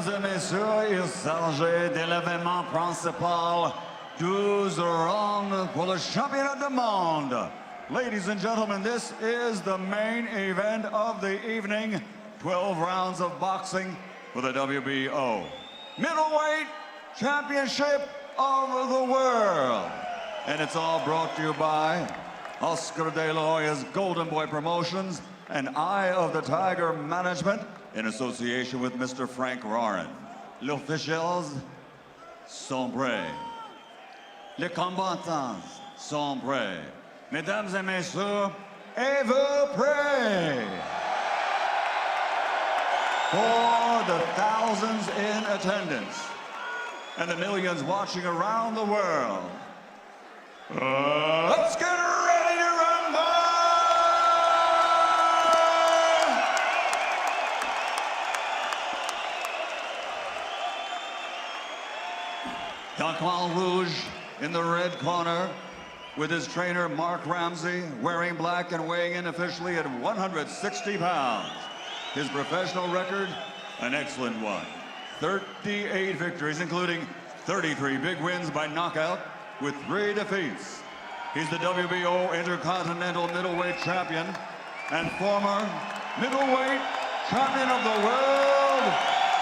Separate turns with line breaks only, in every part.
Mesdames et messieurs, il s'agit de l'événement principal, 12 rounds pour le championnat du monde. Ladies and gentlemen, this is the main event of the evening. 12 rounds of boxing for the WBO Middleweight Championship of the World. And it's all brought to you by Oscar De La Hoya's Golden Boy Promotions and Eye of the Tiger Management in association with Mr. Frank Roran. L'officiels sont prêts. Les combattants sont prêts. Mesdames et messieurs, êtes-vous prêts? For the thousands in attendance and the millions watching around the world, let's get ready to rumble! Dans Coin Rouge in the red corner with his trainer Mark Ramsey, wearing black and weighing in officially at 160 pounds. His professional record, an excellent one. 38 victories, including 33 big wins by knockout with 3 defeats. He's the WBO Intercontinental Middleweight Champion and former Middleweight Champion of the World.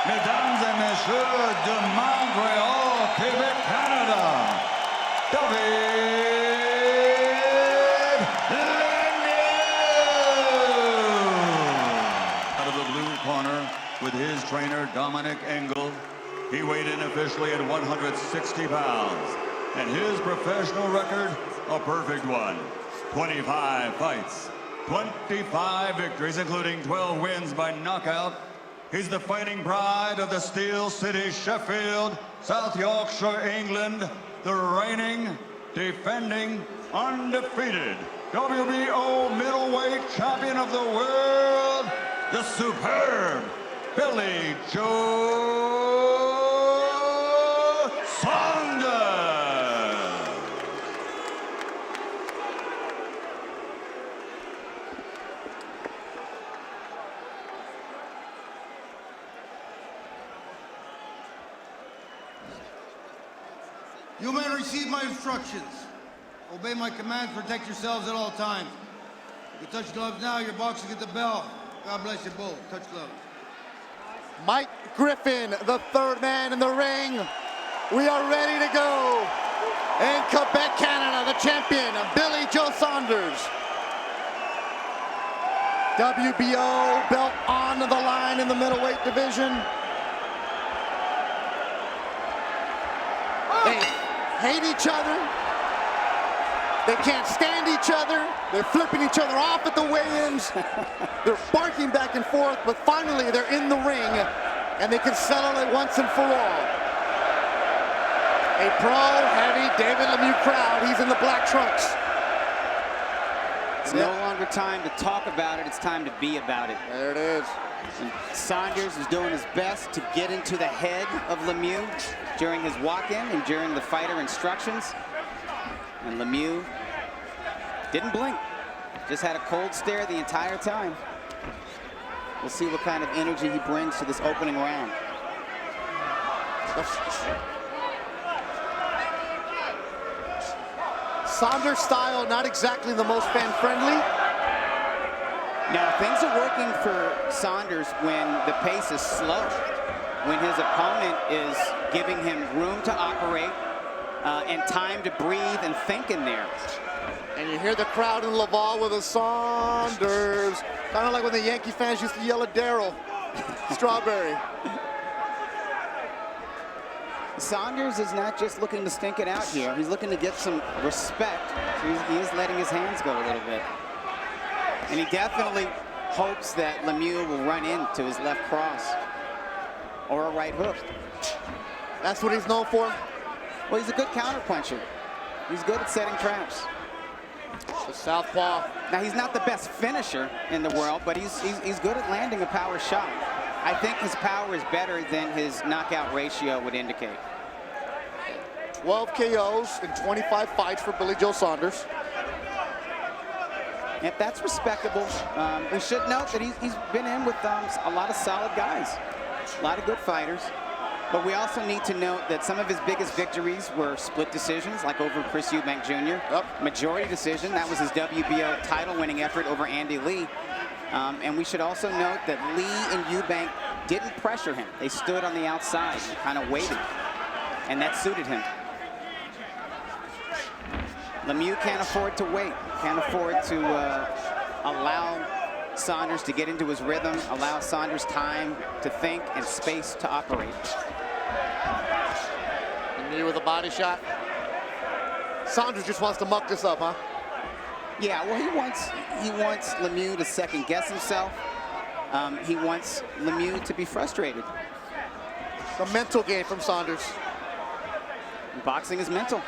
Mesdames et messieurs, de Montreal, Quebec, Canada, David corner with his trainer Dominic Engel. He weighed in officially at 160 pounds, and his professional record, a perfect one. 25 fights, 25 victories, including 12 wins by knockout. He's the fighting pride of the Steel City, Sheffield, South Yorkshire, England, the reigning, defending, undefeated WBO Middleweight Champion of the World, the superb Billy Joe Saunders.
You men receive my instructions. Obey my commands, protect yourselves at all times. You touch gloves now, your boxing at the bell. God bless you both. Touch gloves.
Mike Griffin, the third man in the ring. We are ready to go. In Quebec, Canada, the champion, Billy Joe Saunders. WBO belt on the line in the middleweight division. They hate each other. They can't stand each other. They're flipping each other off at the weigh-ins. They're barking back and forth, but finally they're in the ring and they can settle it once and for all. A pro-heavy David Lemieux crowd. He's in the black trunks.
It's no longer time to talk about it, it's time to be about it.
There it is.
And Saunders is doing his best to get into the head of Lemieux during his walk-in and during the fighter instructions. And Lemieux didn't blink, just had a cold stare the entire time. We'll see what kind of energy he brings to this opening round.
Saunders style, not exactly the most fan-friendly.
Now, things are working for Saunders when the pace is slow, when his opponent is giving him room to operate and time to breathe and think in there.
And you hear the crowd in Laval with a Saunders. Kind of like when the Yankee fans used to yell at Darryl Strawberry.
Saunders is not just looking to stink it out here. He's looking to get some respect. So he is letting his hands go a little bit. And he definitely hopes that Lemieux will run into his left cross or a right hook.
That's what he's known for.
Well, he's a good counterpuncher. He's good at setting traps.
The southpaw.
Now, he's not the best finisher in the world, but he's good at landing a power shot. I think his power is better than his knockout ratio would indicate.
12 KOs in 25 fights for Billy Joe Saunders.
If that's respectable, we should note that he's been in with a lot of solid guys. A lot of good fighters. But we also need to note that some of his biggest victories were split decisions, like over Chris Eubank Jr.
Yep.
Majority decision, that was his WBO title-winning effort over Andy Lee. And we should also note that Lee and Eubank didn't pressure him. They stood on the outside, kind of waited, and that suited him. Lemieux can't afford to wait, can't afford to allow Saunders to get into his rhythm, allow Saunders time to think and space to operate.
Lemieux with a body shot. Saunders just wants to muck this up, huh?
Yeah, well, he wants Lemieux to second guess himself. He wants Lemieux to be frustrated.
The mental game from Saunders.
Boxing is mental.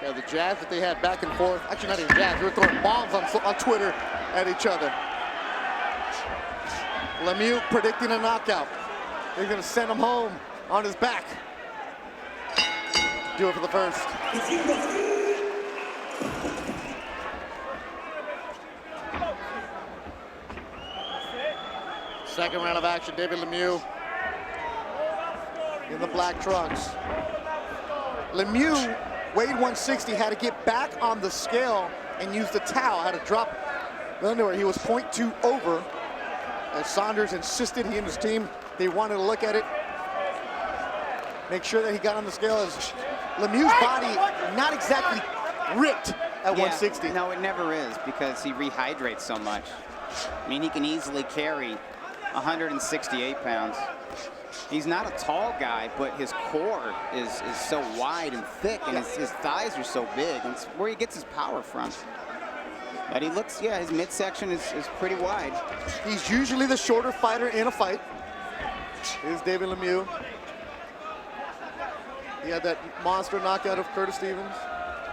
Yeah, the jabs that they had back and forth. Actually, not even jabs. They were throwing bombs on Twitter at each other. Lemieux predicting a knockout. They're going to send him home on his back. Do it for the first. Second round of action, David Lemieux in the black trunks. Lemieux, weighed 160, had to get back on the scale and use the towel, had to drop the underwear. He was 0.2 over. As Saunders insisted, he and his team, they wanted to look at it, make sure that he got on the scale. As Lemieux's body not exactly ripped at 160.
No, it never is, because he rehydrates so much. I mean, he can easily carry 168 pounds. He's not a tall guy, but his core is so wide and thick, and his thighs are so big. And it's where he gets his power from. But he looks, yeah, his midsection is pretty wide.
He's usually the shorter fighter in a fight. Here's David Lemieux. He had that monster knockout of Curtis Stevens.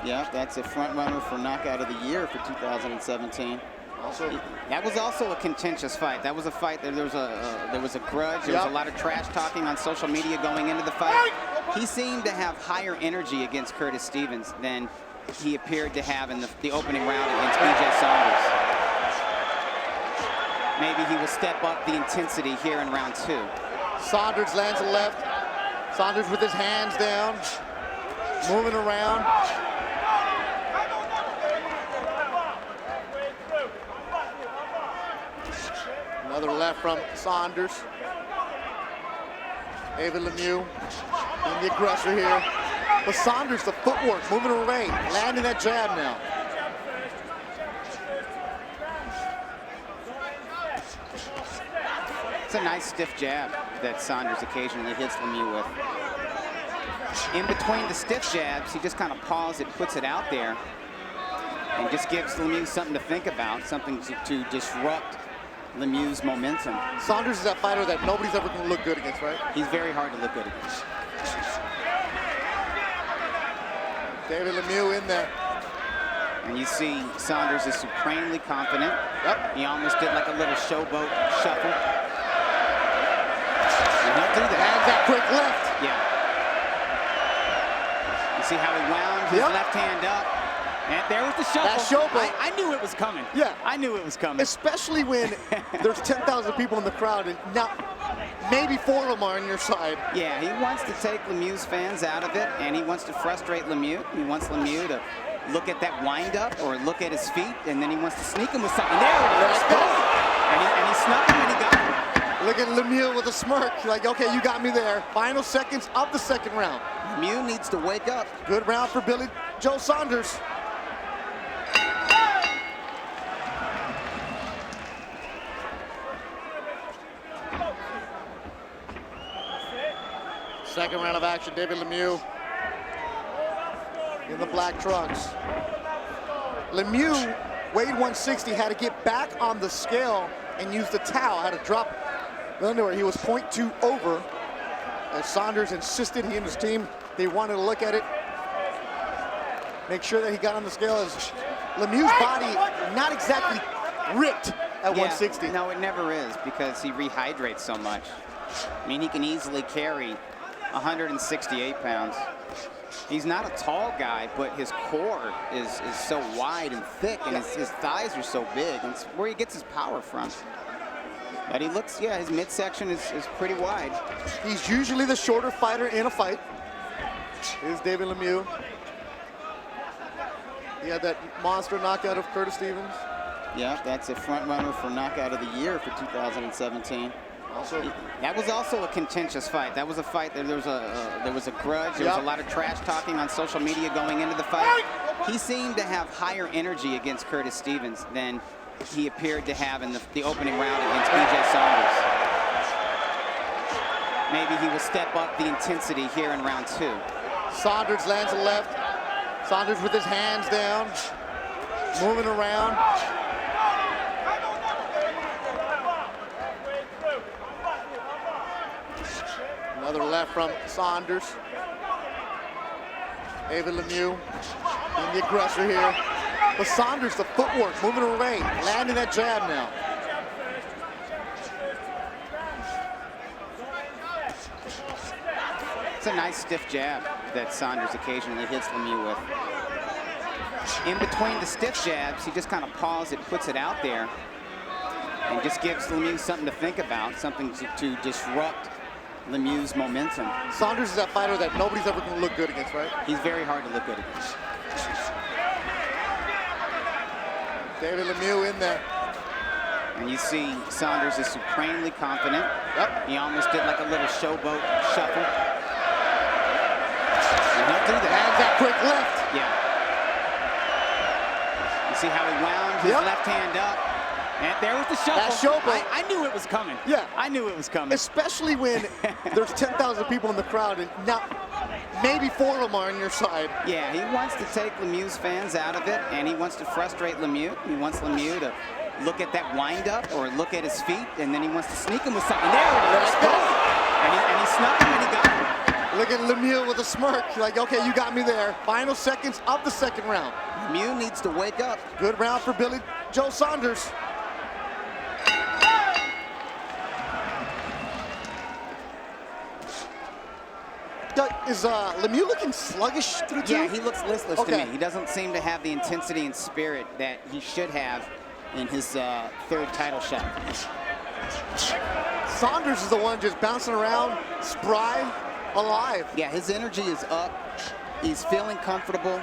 Yeah, that's a front runner for knockout of the year for 2017.
Also,
that was also a contentious fight. That was a fight. There was a grudge. There was a lot of trash talking on social media going into the fight. He seemed to have higher energy against Curtis Stevens than he appeared to have in the opening round against BJ Saunders. Maybe he will step up the intensity here in round 2.
Saunders lands a left. Saunders with his hands down, moving around. Another left from Saunders. David Lemieux being the aggressor here. But Saunders, the footwork, moving away, landing that jab now.
It's a nice stiff jab that Saunders occasionally hits Lemieux with. In between the stiff jabs, he just kind of pauses it, puts it out there, and just gives Lemieux something to think about, something to disrupt Lemieux's momentum.
Saunders is that fighter that nobody's ever going to look good against, right?
He's very hard to look good against.
David Lemieux in there.
And you see Saunders is supremely confident.
Yep.
He almost did like a little showboat shuffle. And he'll do that.
And that quick left.
Yeah. You see how he wound his left hand up. And there was the shuffle.
That showboat.
I knew it was coming.
Yeah.
I knew it was coming.
Especially when there's 10,000 people in the crowd and now maybe 4 of them are on your side.
Yeah, he wants to take Lemieux's fans out of it, and he wants to frustrate Lemieux. He wants Lemieux to look at that wind-up or look at his feet, and then he wants to sneak him with something. There it is. And he snuck him, and he got him.
Look at Lemieux with a smirk. Like, okay, you got me there. Final seconds of the second round.
Lemieux needs to wake up.
Good round for Billy Joe Saunders. Second round of action, David Lemieux in the black trunks. Lemieux, weighed 160, had to get back on the scale and use the towel, had to drop the underwear. He was 0.2 over. As Saunders insisted, he and his team, they wanted to look at it, make sure that he got on the scale. As Lemieux's body not exactly ripped at 160.
No, it never is, because he rehydrates so much. I mean, he can easily carry 168 pounds. He's not a tall guy, but his core is so wide and thick, and his thighs are so big. And it's where he gets his power from. But he looks, yeah, his midsection is pretty wide.
He's usually the shorter fighter in a fight. Here's David Lemieux. He had that monster knockout of Curtis Stevens.
Yeah, that's a front runner for knockout of the year for 2017.
Also,
that was also a contentious fight. That was a fight that there was a grudge. There was a lot of trash talking on social media going into the fight. He seemed to have higher energy against Curtis Stevens than he appeared to have in the opening round against BJ Saunders. Maybe he will step up the intensity here in round 2.
Saunders lands a left. Saunders with his hands down, moving around. Another left from Saunders. David Lemieux being the aggressor here. But Saunders, the footwork, moving away, landing that jab now.
It's a nice stiff jab that Saunders occasionally hits Lemieux with. In between the stiff jabs, he just kind of pauses it, puts it out there, and just gives Lemieux something to think about, something to disrupt Lemieux's momentum.
Saunders is that fighter that nobody's ever going to look good against, right?
He's very hard to look good against.
David Lemieux in there.
And you see Saunders is supremely confident.
Yep.
He almost did like a little showboat shuffle. And he'll do that.
And that quick left.
Yeah. You see how he wound his left hand up? And there was the shuffle.
That showboat.
I knew it was coming.
Yeah.
I knew it was coming.
Especially when there's 10,000 people in the crowd and now maybe 4 of them are on your side.
Yeah, he wants to take Lemieux's fans out of it, and he wants to frustrate Lemieux. He wants Lemieux to look at that wind-up or look at his feet, and then he wants to sneak him with something. There it is. And he snuck him and he got him.
Look at Lemieux with a smirk. Like, okay, you got me there. Final seconds of the second round.
Lemieux needs to wake up.
Good round for Billy Joe Saunders. Is Lemieux looking sluggish through 2?
Yeah, he looks listless to
Okay.
me. He doesn't seem to have the intensity and spirit that he should have in his 3rd title shot.
Saunders is the one just bouncing around, spry, alive.
Yeah, his energy is up. He's feeling comfortable.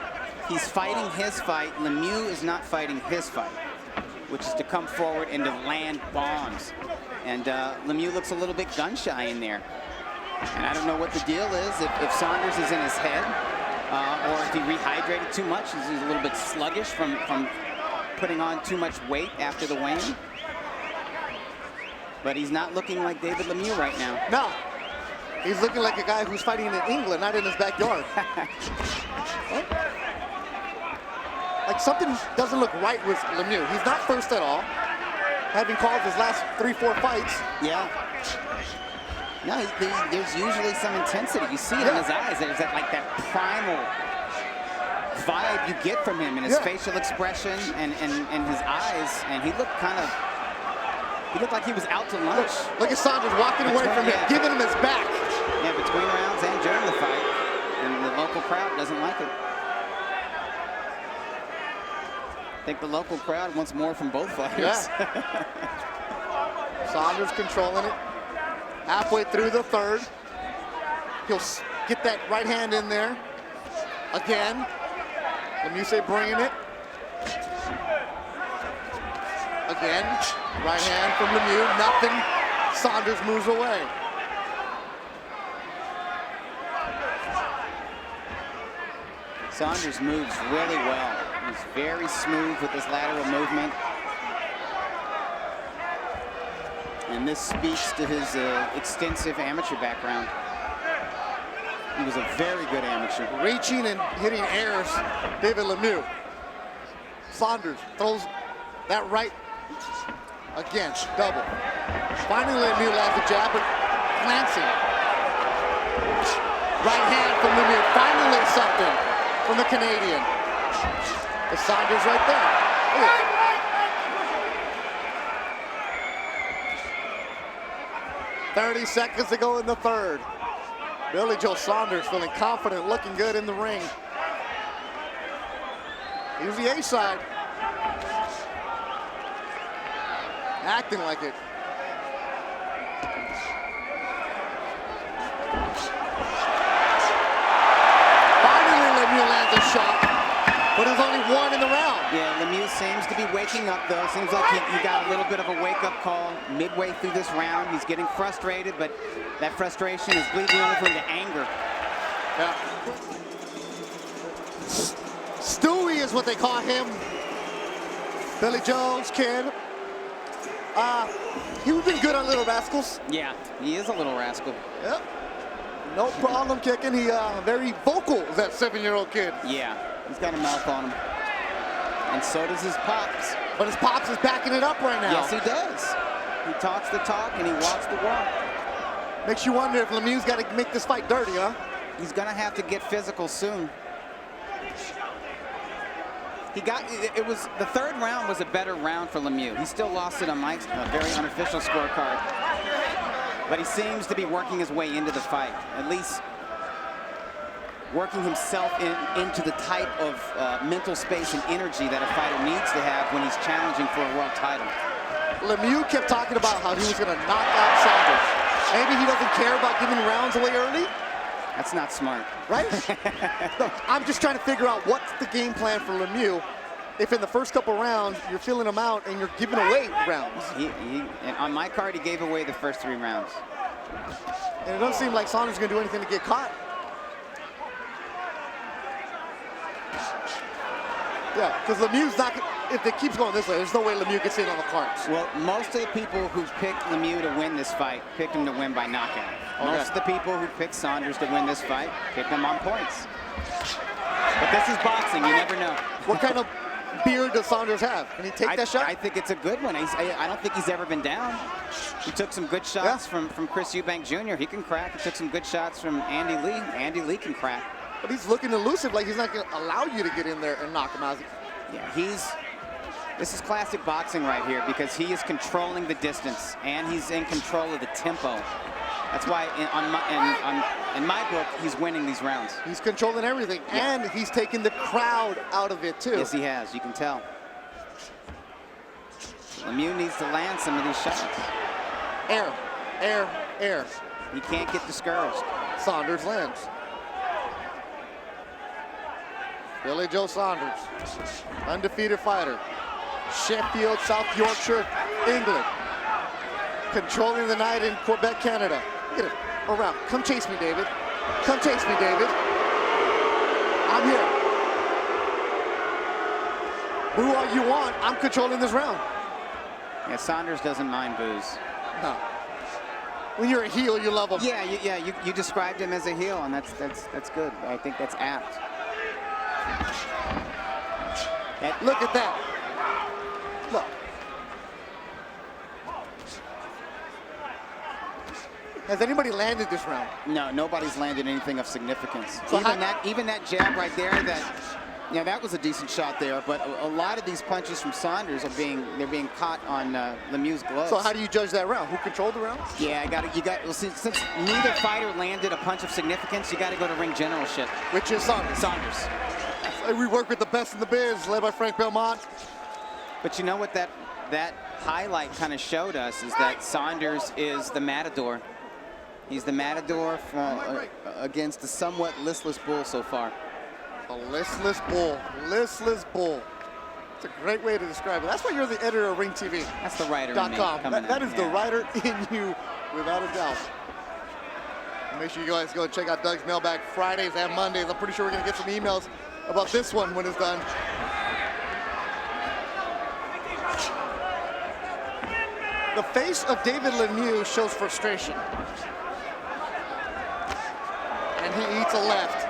He's fighting his fight. Lemieux is not fighting his fight, which is to come forward and to land bombs. And Lemieux looks a little bit gun-shy in there. And I don't know what the deal is, if Saunders is in his head, or if he rehydrated too much. He's a little bit sluggish from putting on too much weight after the weigh-in. But he's not looking like David Lemieux right now.
No, he's looking like a guy who's fighting in England, not in his backyard. Like something doesn't look right with Lemieux. He's not first at all, having called his last 3-4 fights.
Yeah. No, there's usually some intensity. You see it in his eyes. There's that primal vibe you get from him in his facial expression and his eyes. And he looked like he was out to lunch.
Look at Saunders walking away from him, giving him his back.
Yeah, between rounds and during the fight. And the local crowd doesn't like it. I think the local crowd wants more from both fighters.
Yeah. Saunders controlling it. Halfway through the 3rd. He'll get that right hand in there. Again. Lemieux bringing it. Again. Right hand from Lemieux. Nothing. Saunders moves away.
Saunders moves really well. He's very smooth with his lateral movement. And this speaks to his extensive amateur background. He was a very good amateur.
Reaching and hitting airs, David Lemieux. Saunders throws that right again, double. Finally, Lemieux lands the jab, but glancing. Right hand from Lemieux, finally something from the Canadian. The Saunders right there. Look at it. 30 seconds to go in the 3rd. Billy Joe Saunders feeling confident, looking good in the ring. Here's the A side. Acting like it. But there's only one in the round.
Yeah, Lemieux seems to be waking up, though. Seems like he got a little bit of a wake-up call midway through this round. He's getting frustrated, but that frustration is bleeding over into anger.
Yeah. Stewie is what they call him. Billy Joe's kid. He's been good on Little Rascals.
Yeah, he is a little rascal.
Yep. No problem kicking. He very vocal, that 7-year-old kid.
Yeah, he's got a mouth on him. And so does his pops.
But his pops is backing it up right now.
Yes, he does. He talks the talk and he walks the walk.
Makes you wonder if Lemieux's got to make this fight dirty, huh?
He's gonna have to get physical soon. The third round was a better round for Lemieux. He still lost it on Mike's very unofficial scorecard. But he seems to be working his way into the fight, at least working himself into the type of mental space and energy that a fighter needs to have when he's challenging for a world title.
Lemieux kept talking about how he was going to knock out Saunders. Maybe he doesn't care about giving rounds away early.
That's not smart.
Right? No, I'm just trying to figure out what's the game plan for Lemieux if in the first couple rounds you're filling him out and you're giving away rounds.
And on my card, he gave away the first 3 rounds.
And it doesn't seem like Saunders is going to do anything to get caught. Yeah, because Lemieux's not, if it keeps going this way, there's no way Lemieux gets in on the cards.
Well, most of the people who picked Lemieux to win this fight picked him to win by knockout.
Okay.
Most of the people who picked Saunders to win this fight picked him on points. But this is boxing, you never know.
What kind of beard does Saunders have? Can he take that shot?
I think it's a good one. I don't think he's ever been down. He took some good shots from Chris Eubank Jr. He can crack. He took some good shots from Andy Lee. Andy Lee can crack.
But he's looking elusive, like he's not going to allow you to get in there and knock him out.
Yeah, this is classic boxing right here because he is controlling the distance and he's in control of the tempo. That's why in my book, he's winning these rounds.
He's controlling everything, and he's taking the crowd out of it, too.
Yes, he has. You can tell. Lemieux needs to land some of these shots.
Air, air, air.
He can't get discouraged.
Saunders lands. Billy Joe Saunders, undefeated fighter. Sheffield, South Yorkshire, England. Controlling the night in Quebec, Canada. Look at it, around. Come chase me, David. Come chase me, David. I'm here. Boo all you want, I'm controlling this round.
Yeah, Saunders doesn't mind boos.
No. When you're a heel, you love him.
Yeah, you described him as a heel, and that's good. I think that's apt.
Look at that. Look. Has anybody landed this round?
No, nobody's landed anything of significance.
So
even that jab right there, that was a decent shot there. But a lot of these punches from Saunders are being caught on Lemieux's gloves.
So how do you judge that round? Who controlled the round?
Yeah, well, since neither fighter landed a punch of significance, you got to go to ring generalship.
Which is Saunders.
Saunders.
We work with the best in the biz, led by Frank Belmont.
But you know what that highlight kind of showed us is that Saunders is the matador. He's the matador against the somewhat listless bull so far.
A listless bull. Listless bull. It's a great way to describe it. That's why you're the editor of Ring TV.
That's the writer in me coming
That
in.
is the writer in you, without a doubt. Make sure you guys go and check out Doug's Mailbag Fridays and Mondays. I'm pretty sure we're going to get some emails about this one when it's done. The face of David Lemieux shows frustration. And he eats a left.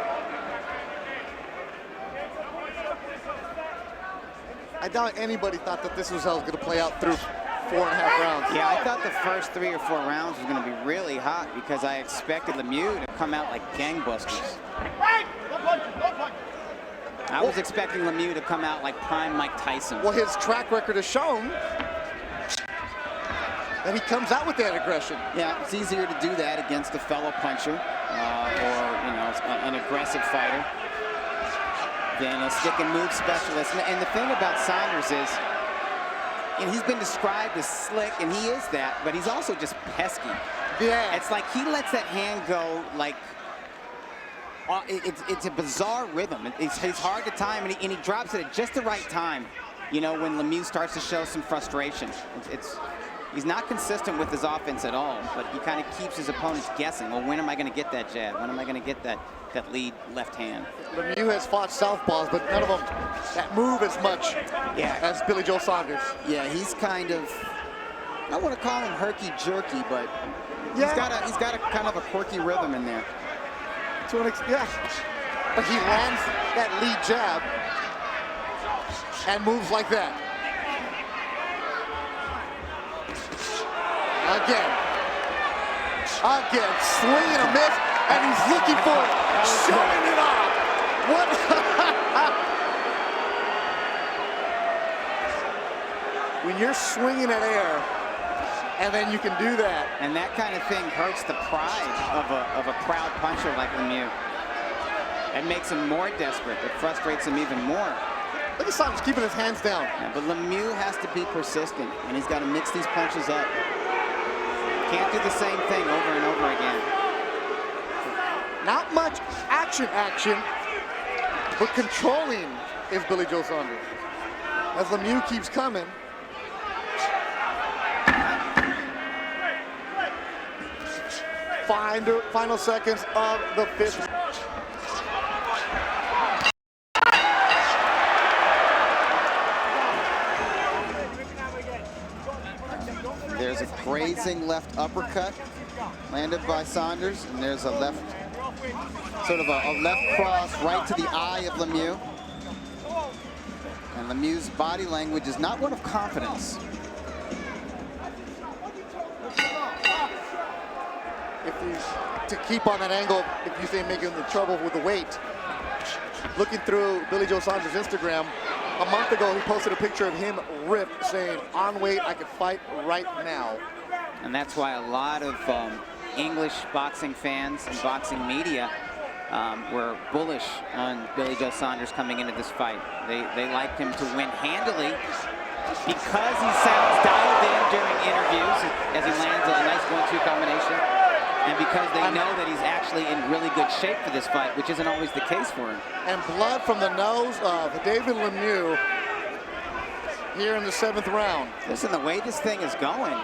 I doubt anybody thought that this was how it was going to play out through 4.5 rounds.
Yeah, I thought the first 3 or 4 rounds was going to be really hot because I expected Lemieux to come out like gangbusters. I was expecting Lemieux to come out like prime Mike Tyson.
Well, his track record has shown that he comes out with that aggression.
Yeah, it's easier to do that against a fellow puncher or an aggressive fighter than a stick and move specialist. And the thing about Saunders is, he's been described as slick, and he is that, but he's also just pesky.
Yeah.
It's like he lets that hand go like it's a bizarre rhythm. It's hard to time, and he drops it at just the right time. You know, when Lemieux starts to show some frustration. He's not consistent with his offense at all, but he kind of keeps his opponents guessing. Well, when am I going to get that jab? When am I going to get that lead left hand?
Lemieux has fought southpaws, but none of them that move as much as Billy Joe Saunders.
Yeah, he's kind of, I don't want to call him herky-jerky, but he's got a kind of a quirky rhythm in there.
But he lands that lead jab and moves like that. Again, swing and a miss, and he's looking for it, showing it off. What? When you're swinging at air, and then you can do that.
And that kind of thing hurts the pride of a crowd puncher like Lemieux. It makes him more desperate. It frustrates him even more.
Look at Saunders keeping his hands down.
Yeah, but Lemieux has to be persistent, and he's got to mix these punches up. Can't do the same thing over and over again.
Not much action, but controlling is Billy Joe Saunders. As Lemieux keeps coming. Final seconds of the fifth.
There's a grazing left uppercut landed by Saunders, and there's a left, sort of a left cross right to the eye of Lemieux. And Lemieux's body language is not one of confidence.
To keep on that angle, if you say making the trouble with the weight. Looking through Billy Joe Saunders' Instagram, a month ago he posted a picture of him ripped, saying, "On weight, I could fight right now."
And that's why a lot of English boxing fans and boxing media were bullish on Billy Joe Saunders coming into this fight. They liked him to win handily because he sounds dialed in during interviews as he lands a nice 1-2 combination. And because they know that he's actually in really good shape for this fight, which isn't always the case for him.
And blood from the nose of David Lemieux here in the 7th round.
Listen, the way this thing is going,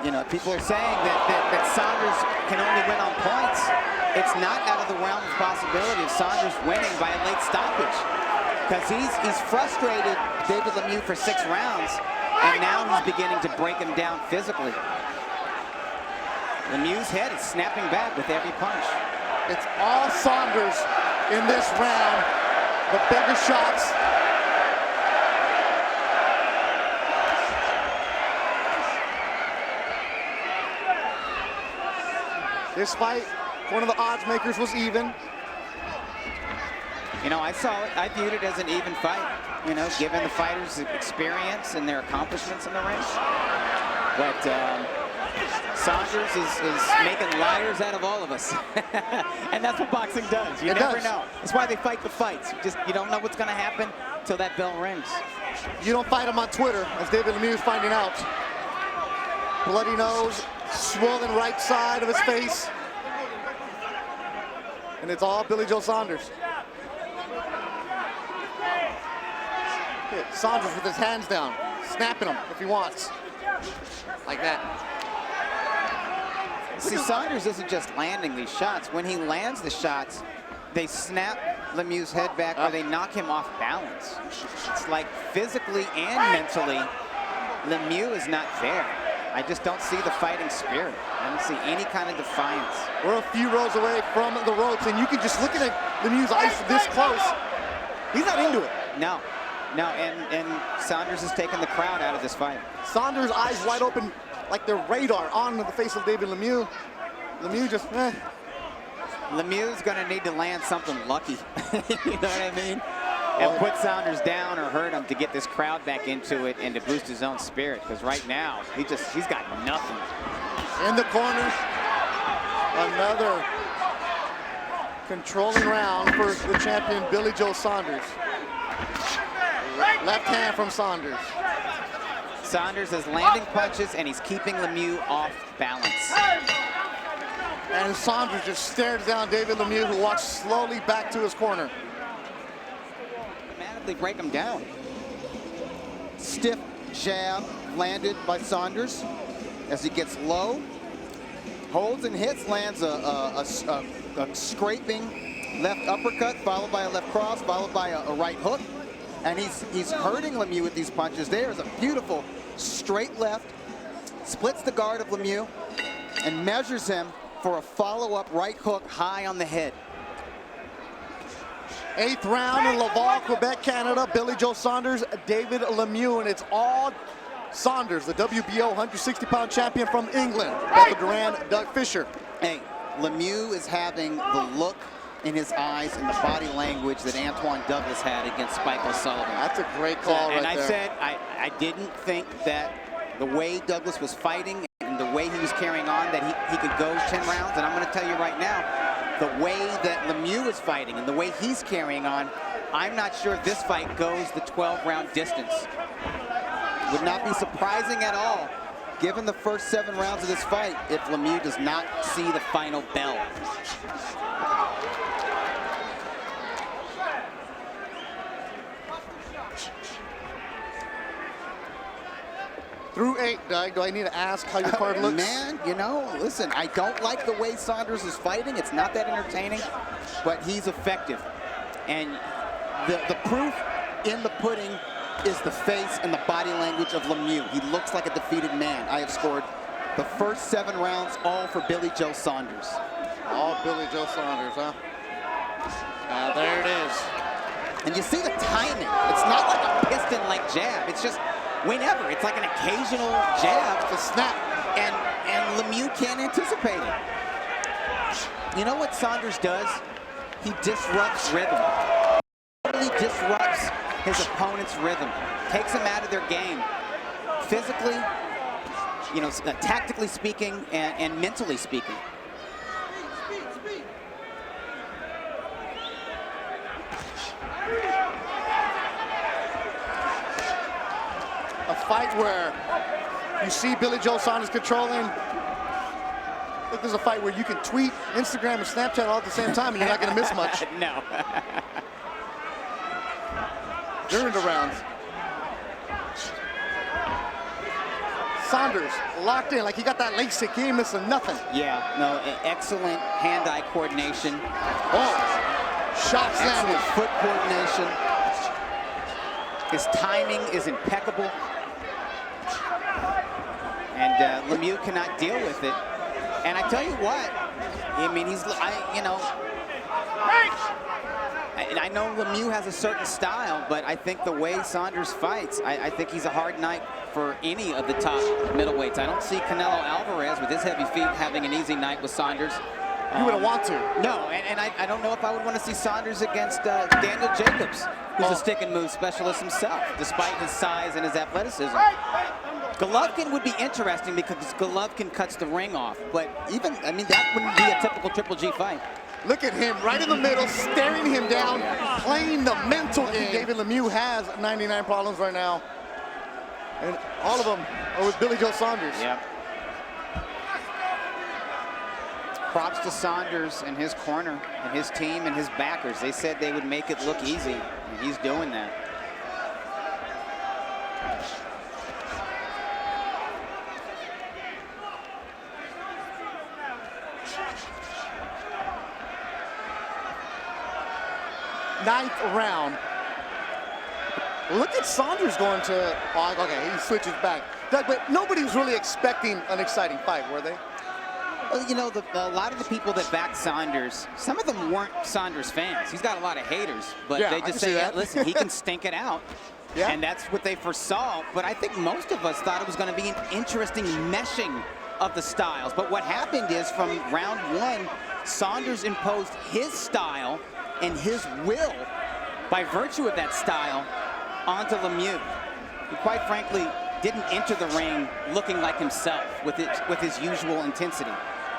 you know, people are saying that Saunders can only win on points. It's not out of the realm of possibility of Saunders winning by a late stoppage, because he's frustrated David Lemieux for 6 rounds, and now he's beginning to break him down physically. Lemieux's head is snapping back with every punch.
It's all Saunders in this round. The bigger shots. This fight, one of the odds makers was even.
You know, I saw it, I viewed it as an even fight, you know, given the fighters' experience and their accomplishments in the ring. But Saunders is making liars out of all of us. And that's what boxing does. You never know. That's why they fight the fights. You don't know what's going to happen till that bell rings.
You don't fight him on Twitter, as David Lemieux is finding out. Bloody nose, swollen right side of his face. And it's all Billy Joe Saunders. Saunders with his hands down, snapping them if he wants. Like that.
See, Saunders isn't just landing these shots. When he lands the shots, they snap Lemieux's head back or they knock him off balance. It's like physically and mentally, Lemieux is not there. I just don't see the fighting spirit. I don't see any kind of defiance.
We're a few rows away from the ropes, and you can just look at Lemieux's eyes this close. He's not into it.
No, and Saunders is taking the crowd out of this fight.
Saunders' eyes wide open, like the radar on the face of David Lemieux. Lemieux just,
Lemieux's gonna need to land something lucky, you know what I mean? And put Saunders down or hurt him to get this crowd back into it and to boost his own spirit, because right now, he's got nothing.
In the corner, another controlling round for the champion, Billy Joe Saunders. Left hand from Saunders.
Saunders is landing punches and he's keeping Lemieux off balance.
And Saunders just stares down David Lemieux, who walks slowly back to his corner.
Automatically break him down. Stiff jab landed by Saunders as he gets low. Holds and hits, lands a scraping left uppercut, followed by a left cross, followed by a right hook. And he's hurting Lemieux with these punches. There's a beautiful straight left, splits the guard of Lemieux, and measures him for a follow-up right hook high on the head.
8th round in Laval, Quebec, Canada. Billy Joe Saunders, David Lemieux, and it's all Saunders, the WBO 160-pound champion from England. Bethel Duran, Doug Fisher.
Hey, Lemieux is having the look in his eyes and the body language that Antoine Douglas had against Spike O'Sullivan.
That's a great call
and
right there.
I said I didn't think that the way Douglas was fighting and the way he was carrying on that he could go 10 rounds. And I'm going to tell you right now, the way that Lemieux is fighting and the way he's carrying on, I'm not sure this fight goes the 12-round distance. Would not be surprising at all, given the first 7 rounds of this fight, if Lemieux does not see the final bell.
Through 8, Doug, do I need to ask how your card looks?
Man, you know, listen, I don't like the way Saunders is fighting. It's not that entertaining, but he's effective. And the proof in the pudding is the face and the body language of Lemieux. He looks like a defeated man. I have scored the first 7 rounds all for Billy Joe Saunders.
All Billy Joe Saunders, huh? There it is.
And you see the timing. It's not like a piston-like jab. It's just whenever. It's like an occasional jab.
The snap.
And Lemieux can't anticipate it. You know what Saunders does? He disrupts rhythm. He disrupts his opponent's rhythm. Takes them out of their game. Physically, you know, tactically speaking and mentally speaking.
A fight where you see Billy Joe Saunders controlling. I think there's a fight where you can tweet, Instagram, and Snapchat all at the same time, and you're not going to miss much.
No.
During the rounds. Saunders locked in, like he got that LASIK, he ain't missing nothing.
Yeah, no, excellent hand-eye coordination.
Oh, shot slam.
Excellent foot coordination. His timing is impeccable. And Lemieux cannot deal with it. And I tell you what, I mean, I know Lemieux has a certain style, but I think the way Saunders fights, I think he's a hard night for any of the top middleweights. I don't see Canelo Alvarez with his heavy feet having an easy night with Saunders.
You wouldn't want to.
No, and I don't know if I would want to see Saunders against Daniel Jacobs, who's a stick and move specialist himself, despite his size and his athleticism. Golovkin would be interesting because Golovkin cuts the ring off, but even, I mean, that wouldn't be a typical Triple G fight.
Look at him, right in the middle, staring him down, playing the mental game. David Lemieux has 99 problems right now, and all of them are with Billy Joe Saunders.
Yep. Props to Saunders and his corner and his team and his backers. They said they would make it look easy, and he's doing that.
Ninth round. Look at Saunders going to, oh, okay, he switches back. Doug, but nobody was really expecting an exciting fight, were they?
Well, you know, a lot of the people that back Saunders, some of them weren't Saunders fans. He's got a lot of haters, but
yeah,
they just say, yeah, listen, he can stink it out.
Yeah.
And that's what they foresaw. But I think most of us thought it was going to be an interesting meshing of the styles. But what happened is from round 1, Saunders imposed his style and his will by virtue of that style onto Lemieux, who quite frankly didn't enter the ring looking like himself with his usual intensity.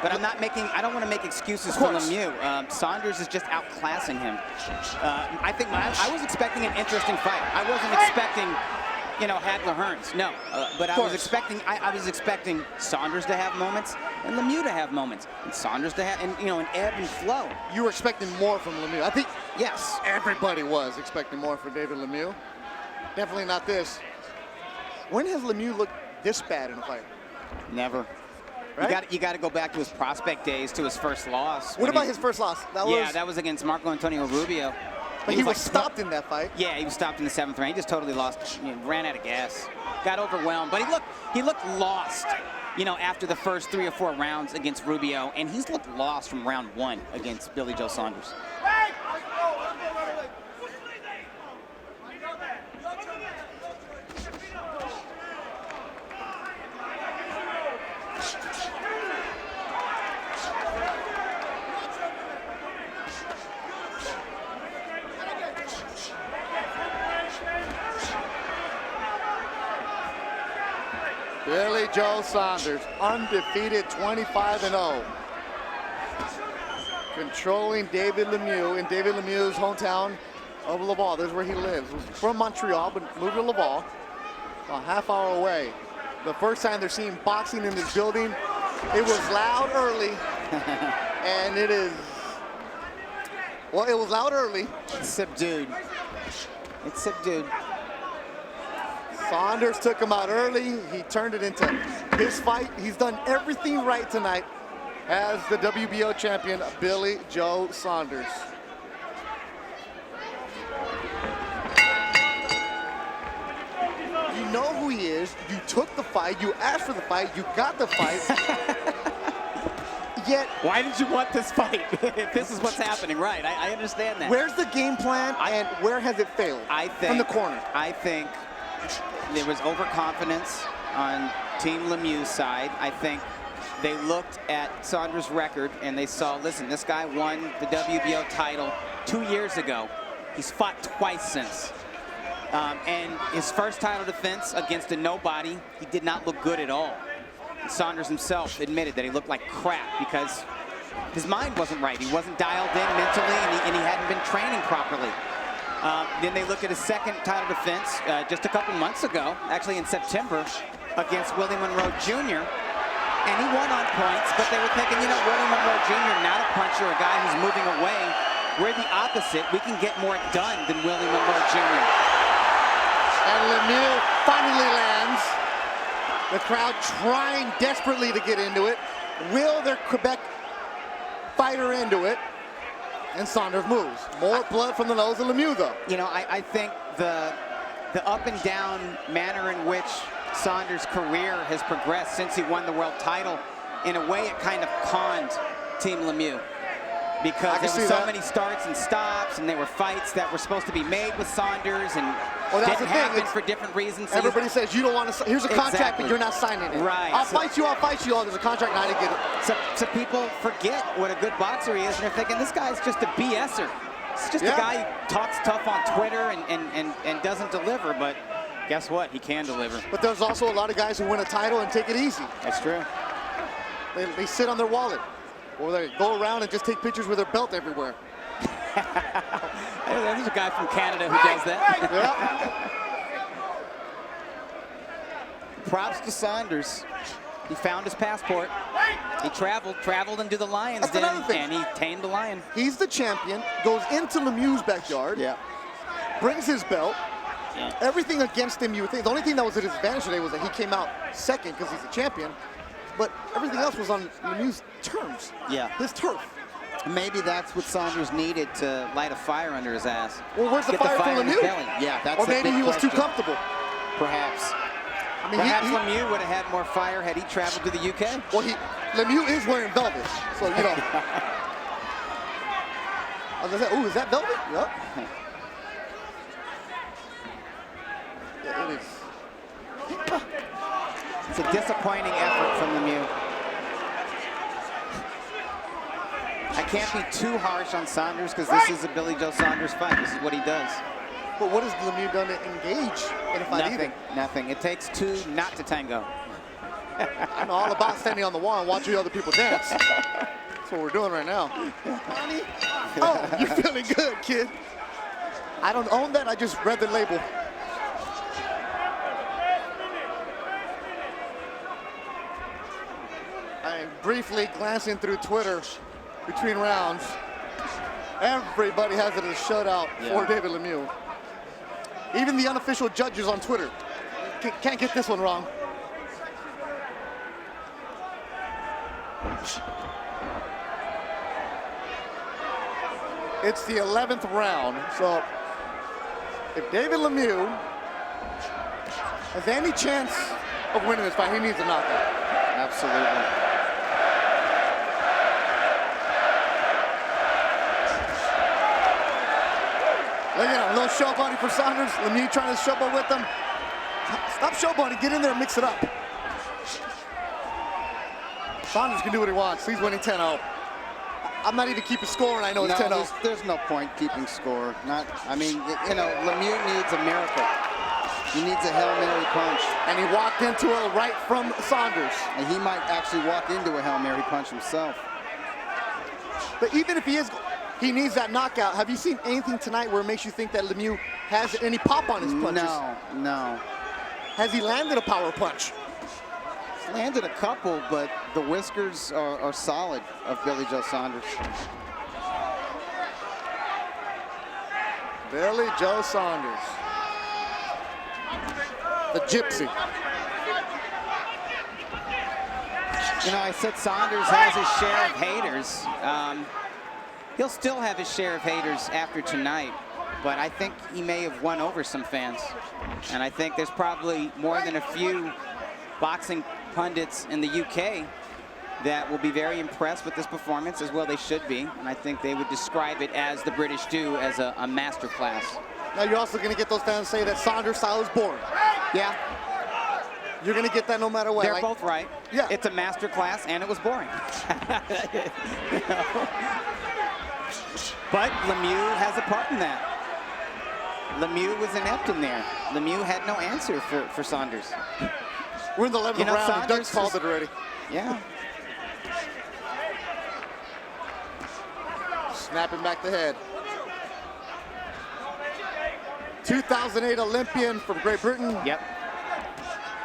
But I don't want to make excuses for Lemieux. Saunders is just outclassing him. I think I was expecting an interesting fight. I wasn't expecting you know, Hagler Hearns. No, but I was expecting Saunders to have moments and Lemieux to have moments, and Saunders to have, and you know, an ebb and flow.
You were expecting more from Lemieux. I think
Yes.
everybody was expecting more from David Lemieux. Definitely not this. When has Lemieux looked this bad in a fight?
Never.
Right?
You got to go back to his prospect days, to his first loss.
What about his first loss?
That was against Marco Antonio Rubio.
But he was stopped in that fight.
Yeah, he was stopped in the 7th round. He just totally lost, you know, ran out of gas, got overwhelmed. But he looked lost, you know, after the first 3 or 4 rounds against Rubio, and he's looked lost from round 1 against Billy Joe Saunders.
Billy Joe Saunders, undefeated 25-0. Controlling David Lemieux in David Lemieux's hometown of Laval. This is where he lives. From Montreal, but moved to Laval, a half hour away. The first time they're seeing boxing in this building, it was loud early, and it is, well, it was loud early.
It's subdued. It's subdued.
Saunders took him out early. He turned it into his fight. He's done everything right tonight as the WBO champion, Billy Joe Saunders. You know who he is. You took the fight. You asked for the fight. You got the fight. Yet,
why did you want this fight? This is what's happening, right? I understand that.
Where's the game plan and where has it failed? From the corner.
I think there was overconfidence on Team Lemieux's side. I think they looked at Saunders' record and they saw, listen, this guy won the WBO title 2 years ago. He's fought twice since. And his first title defense against a nobody, he did not look good at all. And Saunders himself admitted that he looked like crap because his mind wasn't right. He wasn't dialed in mentally, and he hadn't been training properly. Then they looked at his second title defense just a couple months ago, actually in September, against Willie Monroe Jr. And he won on points, but they were thinking, you know, Willie Monroe Jr., not a puncher, a guy who's moving away. We're the opposite. We can get more done than Willie Monroe Jr.
And Lemieux finally lands. The crowd trying desperately to get into it. Will their Quebec fighter into it? And Saunders moves. More blood from the nose of Lemieux, though.
You know, I think the up and down manner in which Saunders' career has progressed since he won the world title, in a way it kind of conned Team Lemieux. Because there were so many starts and stops, and there were fights that were supposed to be made with Saunders and didn't happen for different reasons.
Everybody says you don't want to. Here's a contract, but you're not signing it.
Right.
I'll fight you. I'll fight you. Oh, there's a contract, and I didn't get it.
So people forget what a good boxer he is, and they're thinking this guy's just a BSer. It's just a guy who talks tough on Twitter and doesn't deliver. But guess what? He can deliver.
But there's also a lot of guys who win a title and take it easy.
That's true.
They sit on their wallet. Or they go around and just take pictures with their belt everywhere.
There's a guy from Canada who does that. Props to Saunders. He found his passport. He traveled into the Lion's Den, and he tamed the lion.
He's the champion, goes into Lemieux's backyard, brings his belt. Everything against him, you would think. The only thing that was at his advantage today was that he came out second because he's a champion. But everything else was on Lemieux's terms.
Yeah.
His turf.
Maybe that's what Saunders needed to light a fire under his ass.
Well, where's the fire for Lemieux?
Yeah, that's
or maybe he was too comfortable.
Perhaps.
I mean,
Perhaps Lemieux would have had more fire had he traveled to the UK.
Well, Lemieux is wearing velvet, so you know. I was gonna say, ooh, is that velvet? Yep. Yeah, it is.
It's a disappointing effort from Lemieux. I can't be too harsh on Saunders because this is a Billy Joe Saunders fight. This is what he does.
But what has Lemieux done to engage in a fight either?
Nothing. It takes two not to tango.
I'm all about standing on the wall and watching other people dance. That's what we're doing right now. Honey? Oh, you're feeling good, kid. I don't own that. I just read the label. briefly glancing through Twitter between rounds, everybody has it as a shutout for David Lemieux. Even the unofficial judges on Twitter can't get this one wrong. It's the 11th round, so if David Lemieux has any chance of winning this fight, he needs a knockout.
Absolutely.
Look at him, a little showboating for Saunders. Lemieux trying to showboat with him. Stop showboating, get in there and mix it up. Saunders can do what he wants. He's winning 10-0. I'm not even keeping score, and I know it's 10-0.
There's no point keeping score. I mean, you know, Lemieux needs a miracle. He needs a Hail Mary punch.
And he walked into it right from Saunders.
And he might actually walk into a Hail Mary punch himself.
But even if he needs that knockout. Have you seen anything tonight where it makes you think that Lemieux has any pop on his punches?
No.
Has he landed a power punch?
He's landed a couple, but the whiskers are solid of Billy Joe Saunders.
Billy Joe Saunders. The gypsy.
You know, I said Saunders has his share of haters. He'll still have his share of haters after tonight, but I think he may have won over some fans. And I think there's probably more than a few boxing pundits in the UK that will be very impressed with this performance, as well they should be. And I think they would describe it, as the British do, as a master class.
Now you're also going to get those fans say that Saunders' style is boring.
Yeah.
You're going to get that no matter what.
They're both right.
Yeah.
It's a master class, and it was boring. You know? But Lemieux has a part in that. Lemieux was inept in there. Lemieux had no answer for Saunders.
We're in the 11th round.
Saunders
Doug's called it already.
Yeah.
Snapping back the head. 2008 Olympian from Great Britain.
Yep.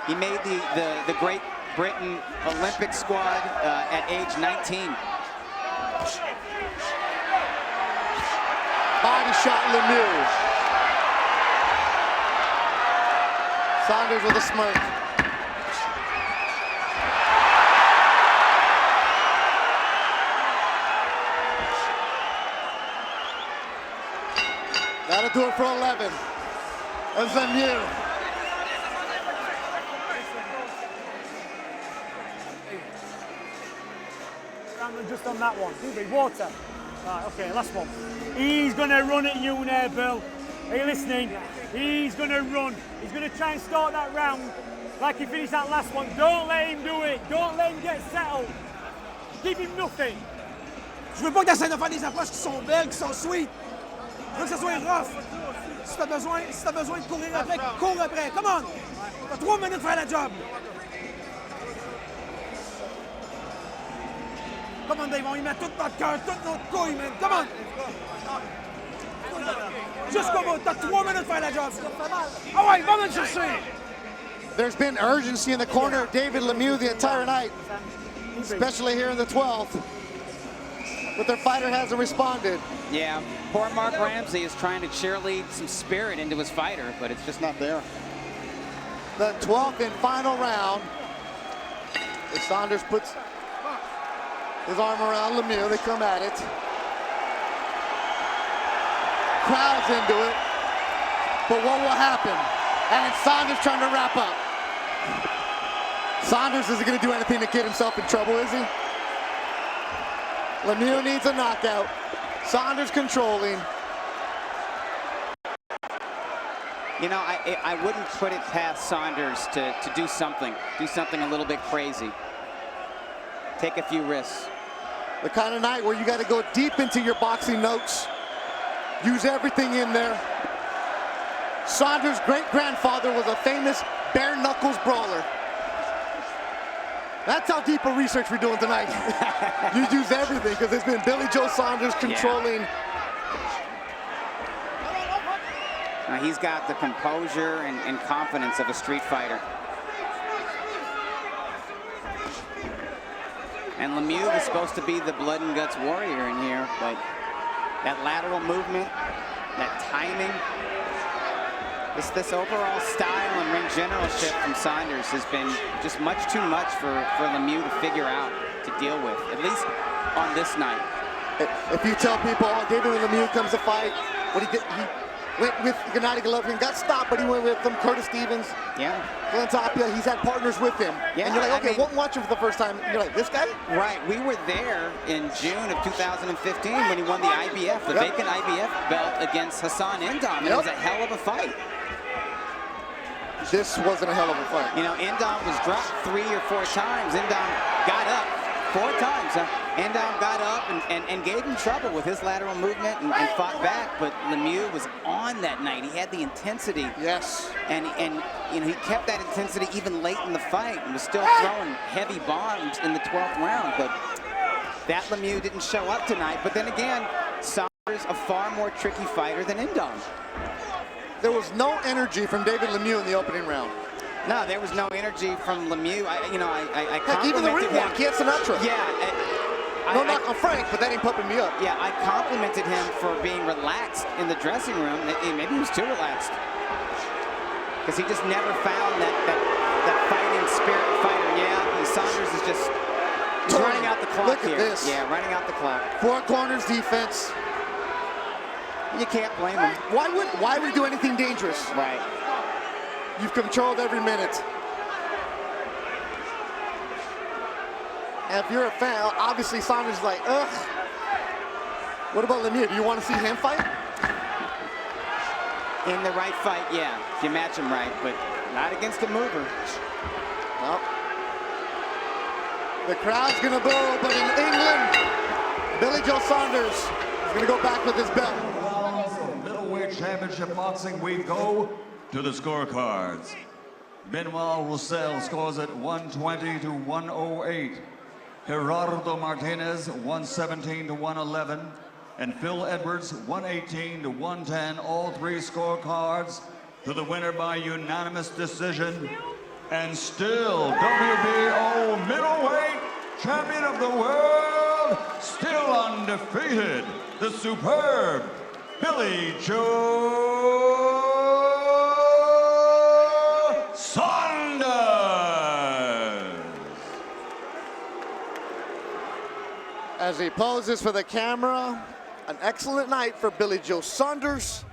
He made the Great Britain Olympic squad at age 19.
Body shot Lemieux. Saunders with a smirk. That'll do it for 11. That's Lemieux.
Just on that one. Water. Right, okay, last one. He's going to run at you now, Bill. Are you listening? He's going to run. He's going to try and start that round like he finished that last one. Don't let him do it. Don't let him get settled. Give him nothing.
Je veux pas que tu essaies de faire des approches qui sont belles, qui sont sweet. Je veux que ça soit rough. Si t'as besoin de courir après, cours après. Come on. T'as 3 minutes pour faire la job. Come on, Dave, on y met tout notre cœur, toute notre couille, man. Come on. Jusqu'au bout, t'as 3 minutes pour faire la job. Ah ouais, va me le chercher.
There's been urgency in the corner of David Lemieux the entire night, especially here in the 12th. But their fighter hasn't responded.
Yeah, poor Mark Ramsey is trying to cheerlead some spirit into his fighter, but it's just not there.
The 12th and final round. As Saunders puts his arm around Lemieux, they come at it. Crowd's into it. But what will happen? And Saunders trying to wrap up. Saunders isn't going to do anything to get himself in trouble, is he? Lemieux needs a knockout. Saunders controlling.
You know, I wouldn't put it past Saunders to do something a little bit crazy. Take a few risks.
The kind of night where you got to go deep into your boxing notes. Use everything in there. Saunders' great-grandfather was a famous bare knuckles brawler. That's how deep a research we're doing tonight. You use everything, because it's been Billy Joe Saunders controlling.
Now he's got the composure and confidence of a street fighter. And Lemieux was supposed to be the blood and guts warrior in here, but that lateral movement, that timing, this overall style and ring generalship from Saunders has been just much too much for Lemieux to figure out, to deal with, at least on this night.
If you tell people, oh, David Lemieux comes to fight, what he did, he went with Gennady Golovkin, got stopped, but he went with them. Curtis Stevens,
Yeah.
Glenn Tapia, he's had partners with him.
Yeah,
And you're like,
I
okay,
mean-
won't watch him for the first time. You're like, this guy?
Right, we were there in June of 2015 when he won the IBF, the vacant IBF belt against Hassan Endom, and it was a hell of a fight.
This wasn't a hell of a fight.
You know, Endom was dropped 3 or 4 times. Endom got up 4 times. Endom got up and gave him trouble with his lateral movement and fought back, but Lemieux was on that night. He had the intensity.
Yes.
And you know, he kept that intensity even late in the fight and was still throwing heavy bombs in the 12th round, but that Lemieux didn't show up tonight. But then again, Saunders a far more tricky fighter than Endom.
There was no energy from David Lemieux in the opening round.
No, there was no energy from Lemieux. I
Heck, even the ring
complimented him.
walk, he had Sinatra.
Yeah.
No knock on Frank, but that ain't pumping me up.
Yeah, I complimented him for being relaxed in the dressing room. Maybe he was too relaxed. Because he just never found that fighting spirit fighter. Yeah, and Saunders is just he's running out the clock
Look
here.
at this.
Yeah, running out the clock.
4 corners defense.
You can't blame him.
Why would we do anything dangerous?
Right.
You've controlled every minute. And if you're a fan, obviously Saunders is like, ugh. What about Lemieux? Do you want to see him fight?
In the right fight, yeah. If you match him right, but not against a mover.
Well, the crowd's gonna boo, but in England, Billy Joe Saunders is gonna go back with his belt.
Middleweight championship boxing, we go to the scorecards. Benoit Roussel scores at 120 to 108. Gerardo Martinez 117 to 111. And Phil Edwards 118 to 110. All 3 scorecards to the winner by unanimous decision. And still WBO middleweight champion of the world, still undefeated, the superb Billy Joe Saunders.
As he poses for the camera, an excellent night for Billy Joe Saunders.